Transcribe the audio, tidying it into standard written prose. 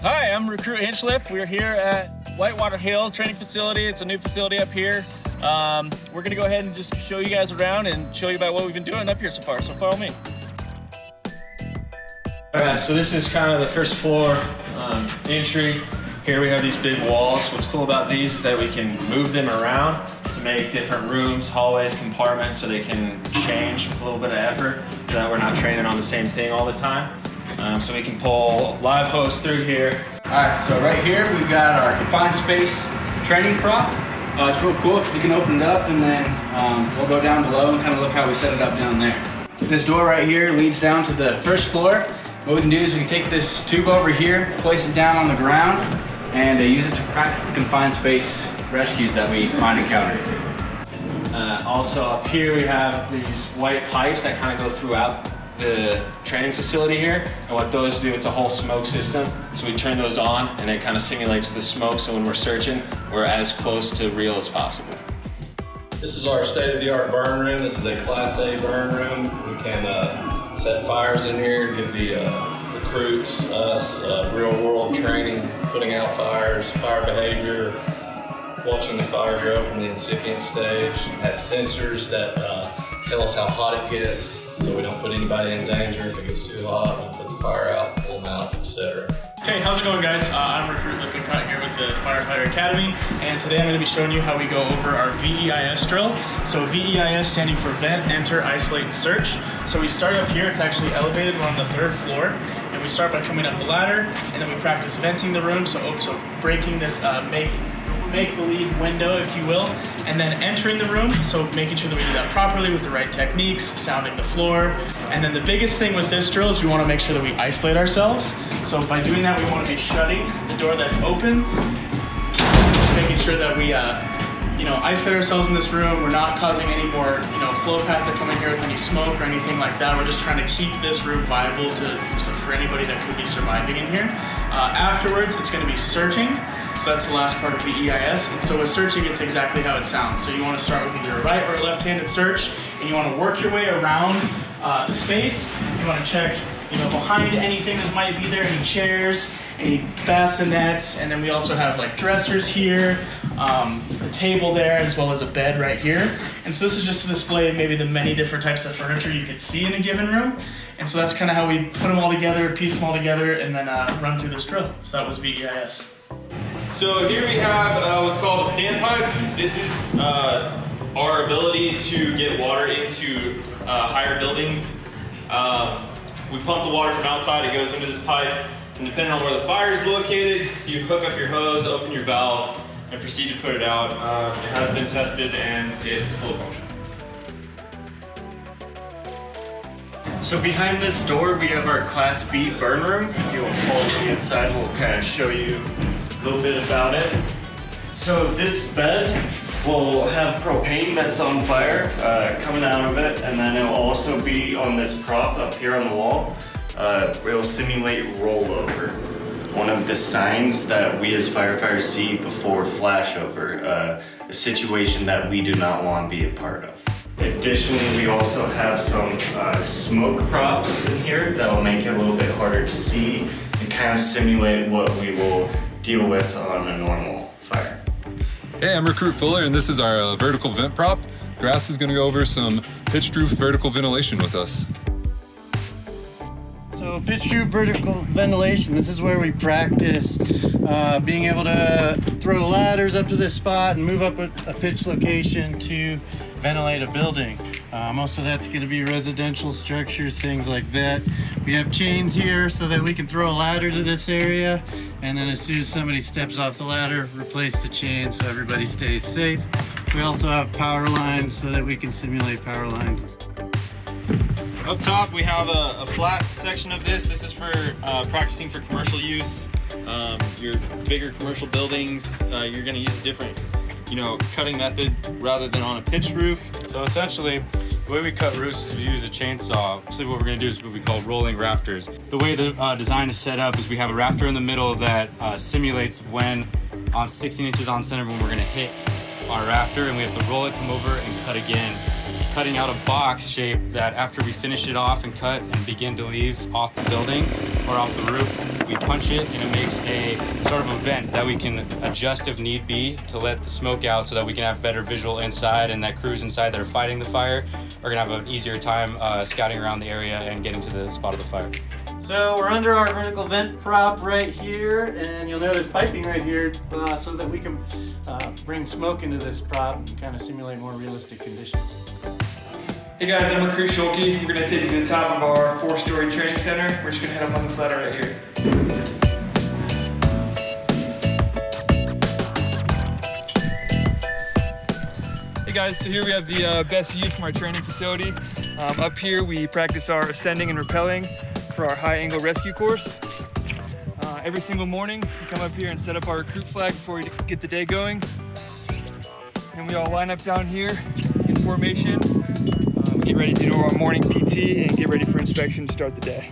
Hi, I'm Recruit Hinchliff. We're here at Whitewater Hill Training Facility. It's a new facility up here. We're gonna go ahead and just show you guys around and show you about what we've been doing up here so far, so follow me. Alright, so this is kind of the first floor entry. Here we have these big walls. What's cool about these is that we can move them around to make different rooms, hallways, compartments, so they can change with a little bit of effort so that we're not training on the same thing all the time. So we can pull live hose through here. Alright, so right here we've got our confined space training prop. It's real cool. You can open it up and then we'll go down below and kind of look how we set it up down there. This door right here leads down to the first floor. What we can do is we can take this tube over here, place it down on the ground, and use it to practice the confined space rescues that we might encounter. Also up here we have these white pipes that kind of go throughout the training facility here, and what those do, it's a whole smoke system. So we turn those on and it kind of simulates the smoke, so when we're searching, we're as close to real as possible. This is our state-of-the-art burn room. This is a Class A burn room. We can set fires in here, give the recruits, us, real-world training, putting out fires, fire behavior, watching the fire grow from the incipient stage. It has sensors that tell us how hot it gets, so we don't put anybody in danger. If it gets too hot, we'll put the fire out, pull them out, etc. Hey, how's it going, guys? I'm Recruit Lippincott here with the Firefighter Academy, and today I'm going to be showing you how we go over our VEIS drill. So VEIS standing for Vent, Enter, Isolate, and Search. So we start up here. It's actually elevated. We're on the 3rd floor, and we start by coming up the ladder, and then we practice venting the room, so breaking this make-believe window, if you will, and then entering the room, so making sure that we do that properly with the right techniques, sounding the floor. And then the biggest thing with this drill is we want to make sure that we isolate ourselves. So by doing that, we want to be shutting the door that's open, making sure that we isolate ourselves in this room. We're not causing any more flow paths that come in here with any smoke or anything like that. We're just trying to keep this room viable for anybody that could be surviving in here. Afterwards, it's going to be searching. So that's the last part of VEIS. And so with searching, it's exactly how it sounds. So you want to start with either a right or a left-handed search, and you want to work your way around the space. You want to check, behind anything that might be there, any chairs, any bassinets, and then we also have like dressers here, a table there, as well as a bed right here. And so this is just to display maybe the many different types of furniture you could see in a given room. And so that's kind of how we put them all together, piece them all together, and then run through this drill. So that was VEIS. So here we have what's called a standpipe. This is our ability to get water into higher buildings. We pump the water from outside, it goes into this pipe, and depending on where the fire is located, you hook up your hose, open your valve, and proceed to put it out. It has been tested and it's fully functional. So behind this door, we have our Class B burn room. If you will follow me inside, we'll kind of show you a little bit about it. So this bed will have propane that's on fire coming out of it, and then it'll also be on this prop up here on the wall. It'll simulate rollover, one of the signs that we as firefighters see before flashover, a situation that we do not want to be a part of. Additionally, we also have some smoke props in here that will make it a little bit harder to see and kind of simulate what we will deal with on a normal fire. Hey, I'm Recruit Fuller, and this is our vertical vent prop. Grass is going to go over some pitched-roof vertical ventilation with us. So pitched-roof vertical ventilation, this is where we practice being able to throw ladders up to this spot and move up a pitch location to ventilate a building. Most of that's going to be residential structures, things like that. We have chains here so that we can throw a ladder to this area, and then as soon as somebody steps off the ladder, replace the chain so everybody stays safe. We also have power lines so that we can simulate power lines. Up top, we have a flat section of this. This is for practicing for commercial use. Your bigger commercial buildings, you're going to use a different cutting method rather than on a pitched roof. So essentially, the way we cut roofs is we use a chainsaw. Basically what we're going to do is what we call rolling rafters. The way the design is set up is we have a rafter in the middle that simulates when on 16 inches on center when we're going to hit our rafter, and we have to roll it, come over, and cut again cutting out a box shape that after we finish it off and cut and begin to leave off the building or off the roof, we punch it and it makes a sort of a vent that we can adjust if need be to let the smoke out so that we can have better visual inside, and that crews inside that are fighting the fire are gonna have an easier time scouting around the area and getting to the spot of the fire. So we're under our vertical vent prop right here, and you'll notice piping right here so that we can bring smoke into this prop and kind of simulate more realistic conditions. Hey guys, I'm Recruit Schulte. We're going to take you to the top of our 4-story training center. We're just going to head up on this ladder right here. Hey guys, so here we have the best view from our training facility. Up here we practice our ascending and rappelling for our high angle rescue course. Every single morning we come up here and set up our recruit flag before we get the day going. And we all line up down here in formation. We get ready to do our morning PT and get ready for inspection to start the day.